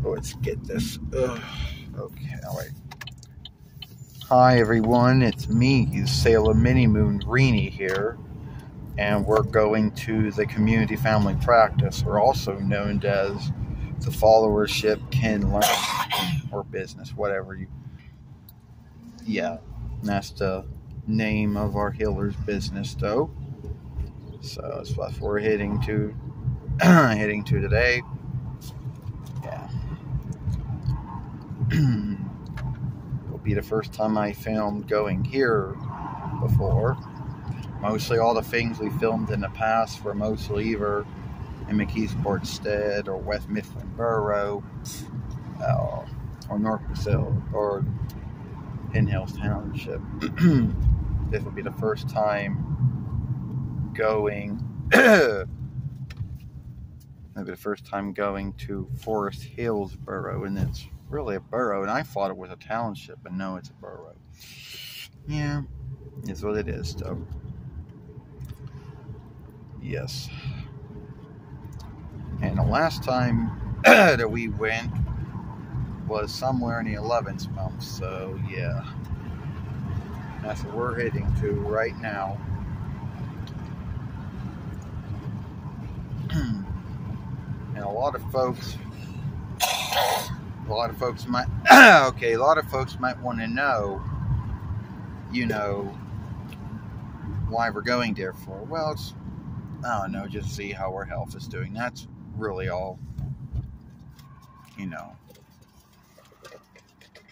Let's get this. Okay, wait. Hi everyone, it's me, Sailor Mini Moon Rini here, and we're going to the community family practice, or also known as the followership can learn, or business, whatever you. Yeah, that's the name of our healer's business, though. So that's what we're heading to, today. Yeah. It'll be the first time I filmed going here before. Mostly all the things we filmed in the past were mostly either in McKeesport Stead or West Mifflin Borough, or North Brazil or in Hills Township. This will be the first time going. Maybe the first time going to Forest Hills Borough, and it's really a borough, and I thought it was a township, but no, it's a borough. Yeah, it's what it is, though. Yes. And the last time that we went was somewhere in the 11th month, so yeah. That's what we're heading to right now. And a lot of folks might, okay, a lot of folks might want to know, why we're going there for. Well, it's, I don't know, just see how our health is doing. That's really all,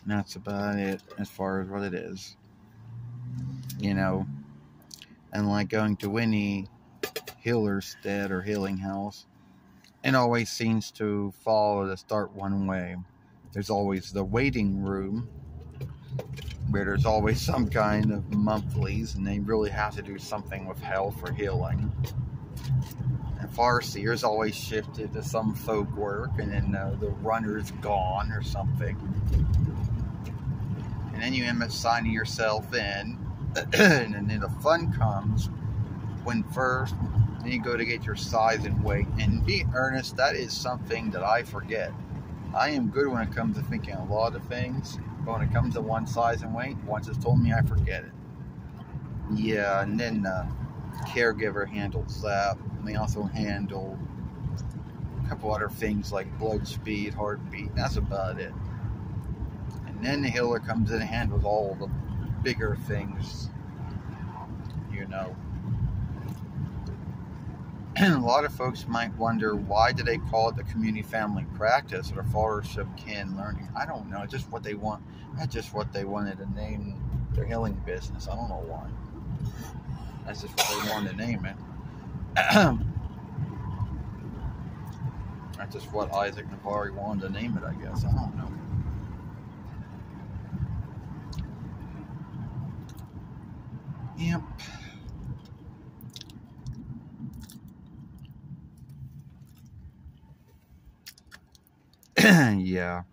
that's about it as far as what it is, and like going to any healer's stead or healing house, it always seems to follow the start one way. There's always the waiting room, where there's always some kind of monthlies, and they really have to do something with health or healing. And farseers always shifted to some folk work, and then the runner's gone or something. And then you end up signing yourself in, and then the fun comes when first, then you go to get your size and weight. And be earnest, that is something that I forget. I am good when it comes to thinking a lot of things, but when it comes to one size and weight, once it's told me, I forget it. Yeah, and then the caregiver handles that. And they also handle a couple other things like blood speed, heartbeat. That's about it. And then the healer comes in and handles all the bigger things, And a lot of folks might wonder, why do they call it the community family practice or the followership can learning? I don't know. It's just what they want. That's just what they wanted to name their healing business. I don't know why. That's just what they wanted to name it. That's just what Isaac Navari wanted to name it, I guess. I don't know. Yep. Yeah.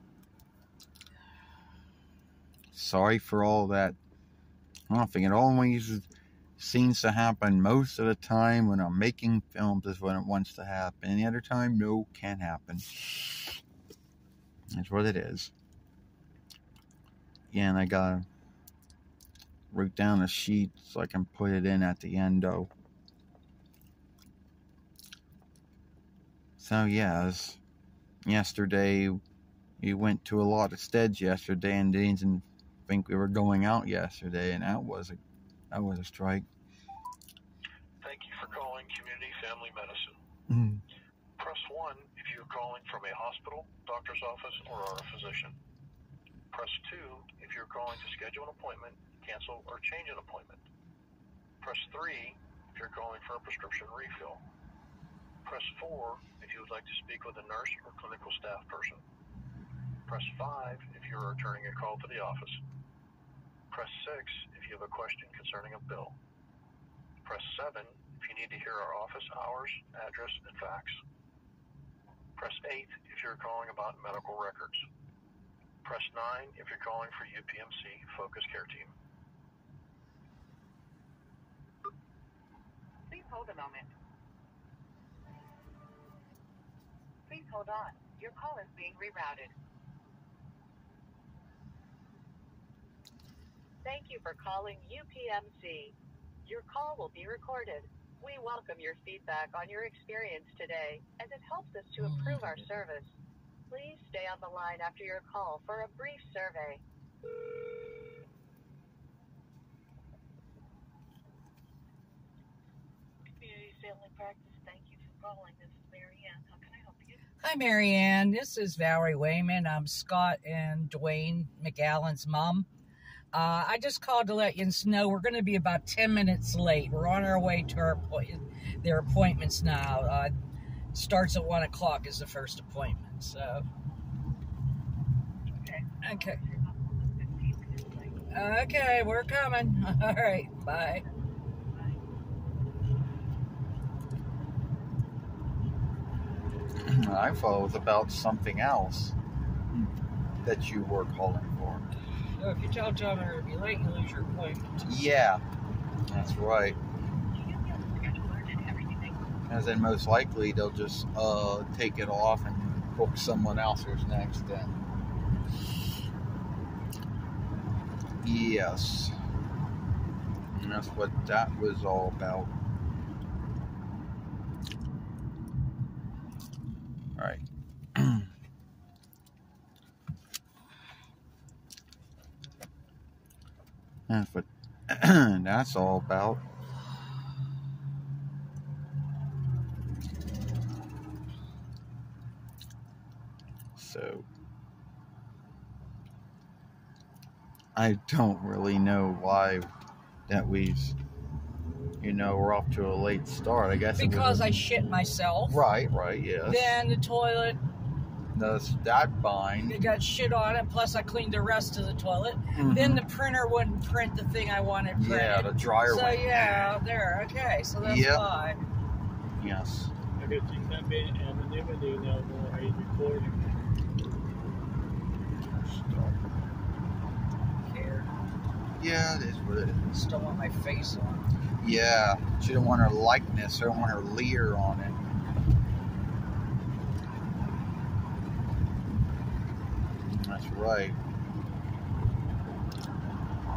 Sorry for all that. I don't think it always seems to happen. Most of the time when I'm making films is when it wants to happen. Any other time, no, can't happen. That's what it is. Yeah, and I gotta write down a sheet so I can put it in at the end, though. So, yes, yesterday we went to a lot of steads yesterday, and didn't think we were going out yesterday, and that was a strike. Thank you for calling Community Family Medicine. Press 1 if you're calling from a hospital, doctor's office, or a physician. Press 2 if you're calling to schedule an appointment, cancel, or change an appointment. Press 3 if you're calling for a prescription refill. Press 4 if you would like to speak with a nurse or clinical staff person. Press 5 if you're returning a call to the office. Press 6 if you have a question concerning a bill. Press 7 if you need to hear our office hours, address, and fax. Press 8 if you're calling about medical records. Press 9 if you're calling for UPMC Focus Care Team. Please hold a moment. Please hold on. Your call is being rerouted. Thank you for calling UPMC. Your call will be recorded. We welcome your feedback on your experience today, as it helps us to improve our service. Please stay on the line after your call for a brief survey. Community Family Practice, thank you for calling. This is Marianne. How can I help you? Hi, Marianne. This is Valerie Wayman. I'm Scott and Dwayne McAllen's mom. I just called to let you know we're going to be about 10 minutes late. We're on our way to their appointments now. Starts at 1 o'clock is the first appointment. So, okay. Okay, we're coming. All right, bye. I thought it was about something else that you were calling for. So if you tell John to be late, you lose your appointment. Yeah, that's right. As then most likely they'll just take it off and book someone else who's next then. Yes. And that's what that was all about. Right. That's what that's all about. So I don't really know why that we're off to a late start. I guess because I shit myself. Right, yes. Then the toilet. That fine. It got shit on it, plus I cleaned the rest of the toilet. Mm-hmm. Then the printer wouldn't print the thing I wanted printed. Yeah, the dryer So went. yeah, there, okay, so that's why. Yes. Everything's not being anonymity no more. Are you recording? Care. Yeah, it is what it is. Still want my face on. Yeah, she don't want her likeness, she don't want her leer on it. That's right.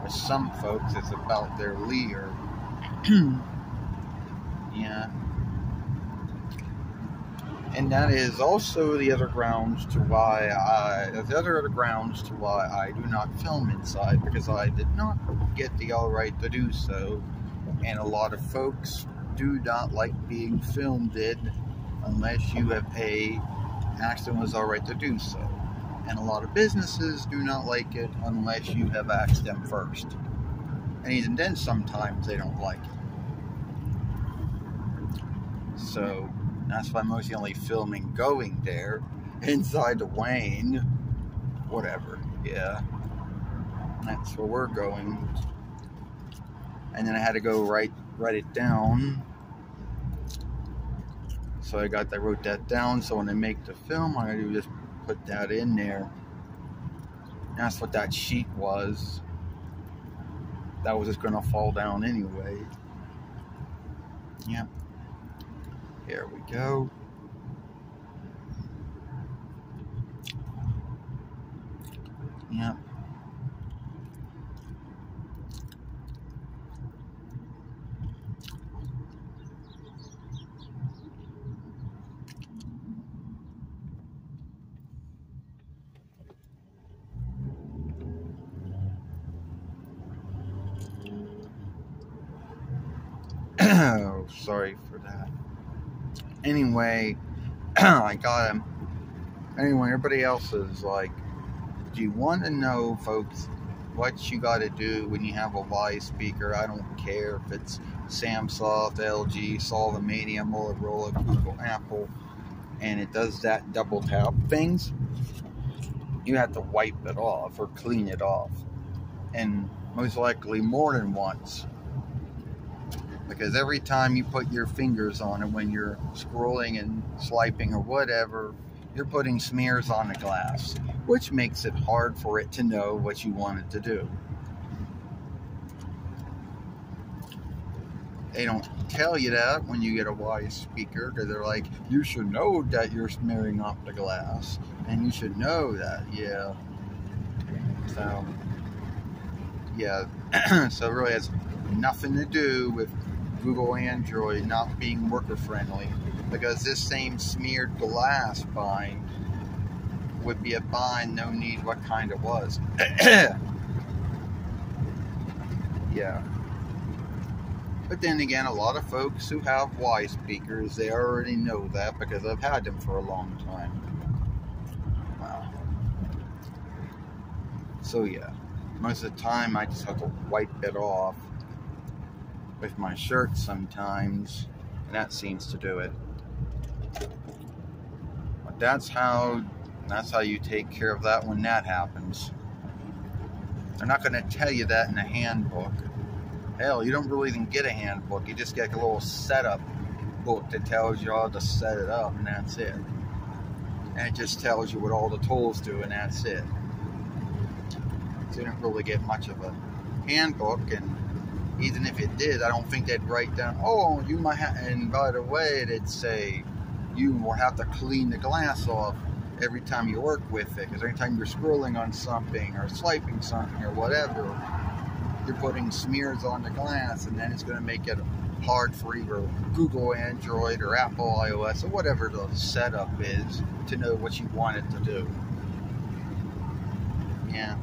For some folks, it's about their leer. Yeah. And that is also the other grounds to why I do not film inside, because I did not get the all right to do so. And a lot of folks do not like being filmed unless you have asked them was all right to do so. And a lot of businesses do not like it unless you have asked them first. And even then, sometimes they don't like it. So that's why I'm mostly only filming going there, inside the Wayne, whatever. Yeah, that's where we're going. And then I had to go write it down. So I wrote that down. So when I make the film, I'm gonna just put that in there. That's what that sheet was. That was just gonna fall down anyway. Yep. Here we go. Yep. Oh, sorry for that. Anyway, I got him. Anyway, everybody else is like, do you want to know, folks, what you got to do when you have a Wise speaker? I don't care if it's Samsung, LG, Solomania, Motorola, Google, Apple, and it does that double tap things. You have to wipe it off or clean it off, and most likely more than once. Because every time you put your fingers on it when you're scrolling and swiping or whatever, you're putting smears on the glass, which makes it hard for it to know what you want it to do. They don't tell you that when you get a wise speaker, because they're like, you should know that you're smearing off the glass, and you should know that, yeah. So, yeah, so it really has nothing to do with Google Android not being worker friendly, because this same smeared glass bind would be a bind, no need what kind it was. Yeah. But then again, a lot of folks who have wise speakers, they already know that because I've had them for a long time. Wow. So yeah, most of the time I just have to wipe it off with my shirt sometimes, and that seems to do it. But that's how you take care of that when that happens. They're not going to tell you that in a handbook. Hell, you don't really even get a handbook. You just get a little setup book that tells you how to set it up, and that's it. And it just tells you what all the tools do, and that's it. So you don't really get much of a handbook, and even if it did, I don't think they'd write down, oh, you might have, and by the way, they'd say, you will have to clean the glass off every time you work with it, because every time you're scrolling on something, or swiping something, or whatever, you're putting smears on the glass, and then it's going to make it hard for either Google Android or Apple iOS or whatever the setup is to know what you want it to do. Yeah.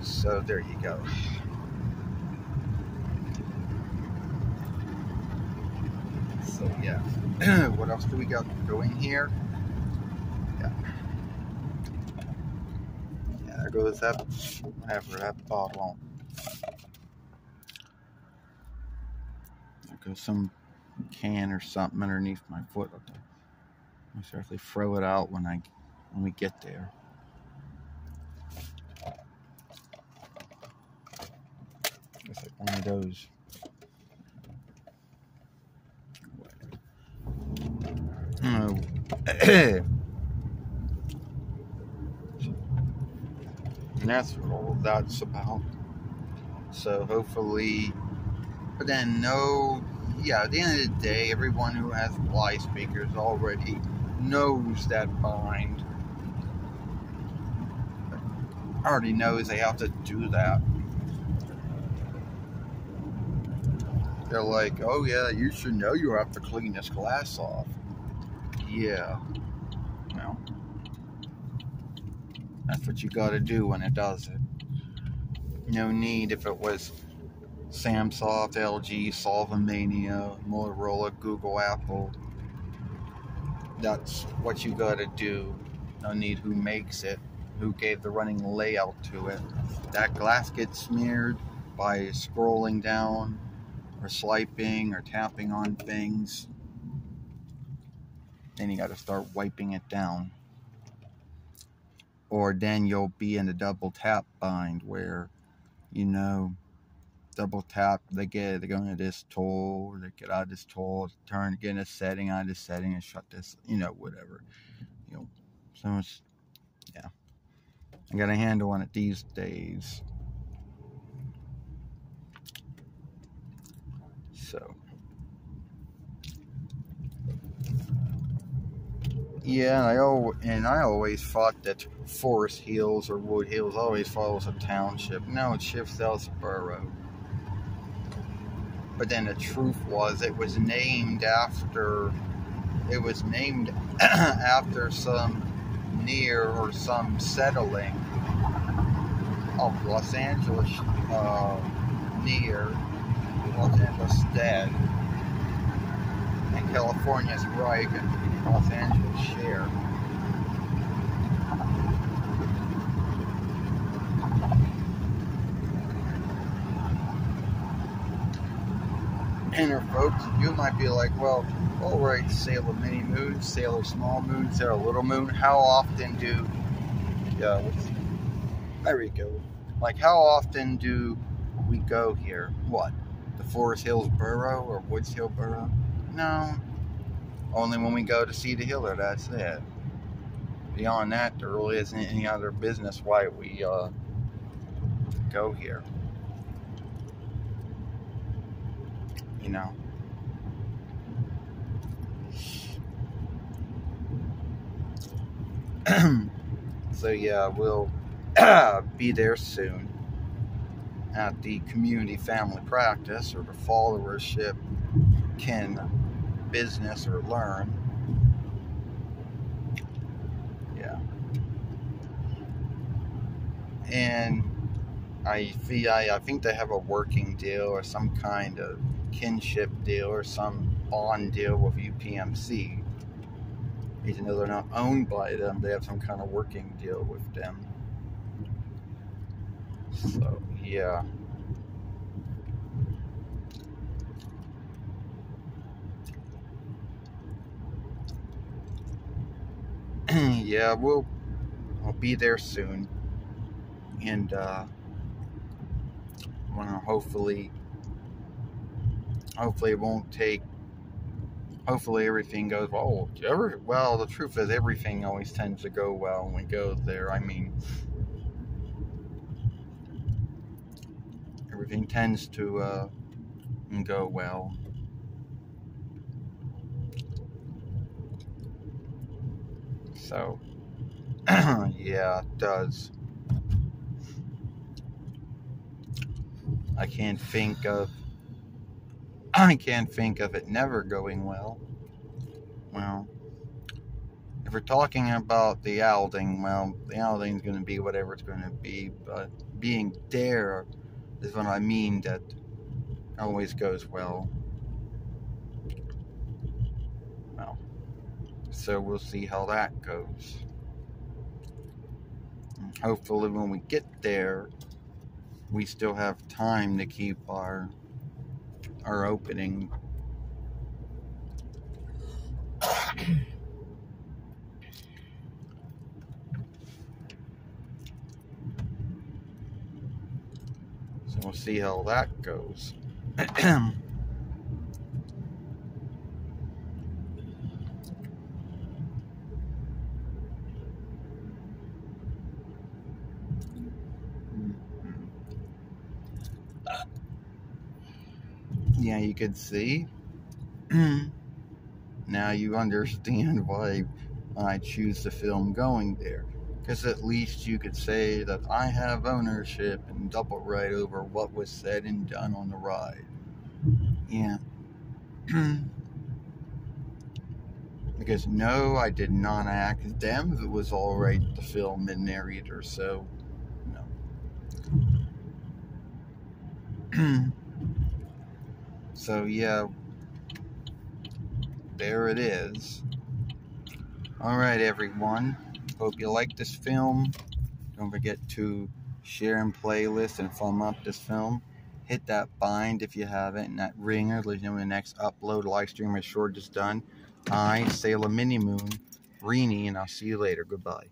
So there you go. So yeah. What else do we got going here? Yeah. There goes that, whatever, that bottle. There goes some can or something underneath my foot. I'll certainly throw it out when we get there. It's like one of those. And that's what all that's about. So hopefully, but then at the end of the day, everyone who has wise speakers already knows that bind. Already knows they have to do that. They're like, oh yeah, you should know you have to clean this glass off. Yeah. Well, that's what you gotta do when it does it. No need if it was Samsung, LG, Solvamania, Motorola, Google, Apple. That's what you gotta do. No need who makes it, who gave the running layout to it. That glass gets smeared by scrolling down or swiping or tapping on things. Then you gotta start wiping it down. Or then you'll be in a double tap bind where, double tap, they go into this tool, they get out of this tool, get in a setting, out of this setting, and shut this, whatever. So it's, yeah. I got a handle on it these days. So. Yeah, I always thought that Forest Hills or Wood Hills always follows a township. No, it's Shiftsdale's borough. But then the truth was, it was named after some some settling of Los Angeles, near Los Angeles Stead, and California's Reich and Los Angeles share. And folks, you might be like, well, all right, Sailor Mini Moon, Sailor Small Moon, Sailor Little Moon, how often do, there we go. Like, how often do we go here? What? The Forest Hills Borough or Woods Hill Borough? No. Only when we go to see the Hiller, that's it. Beyond that, there really isn't any other business why we go here. you know. So yeah, we'll be there soon at the community family practice, or the followership can business or learn. Yeah. And I think they have a working deal or some kind of kinship deal or some bond deal with UPMC. Even though they're not owned by them, they have some kind of working deal with them. So, yeah. Yeah, we'll be there soon. And, well, hopefully it won't take, hopefully everything goes well. Well, the truth is everything always tends to go well when we go there. I mean, everything tends to go well. So, yeah, it does. I can't think of it never going well. Well, if we're talking about the outing, well, the outing's going to be whatever it's going to be, but being there is what I mean that always goes well. Well, so we'll see how that goes. And hopefully when we get there, we still have time to keep our opening. So we'll see how that goes. Yeah, you could see. Now you understand why I choose to film going there. Because at least you could say that I have ownership and double right over what was said and done on the ride. Yeah. Because no, I did not ask them if it was alright to film in there either, so no. So yeah, there it is. Alright everyone, hope you like this film. Don't forget to share and playlist and thumb up this film. Hit that bind if you haven't, and that ringer to let you know when the next upload, live stream, or short is done. I, Sailor Mini Moon, Reenie, and I'll see you later. Goodbye.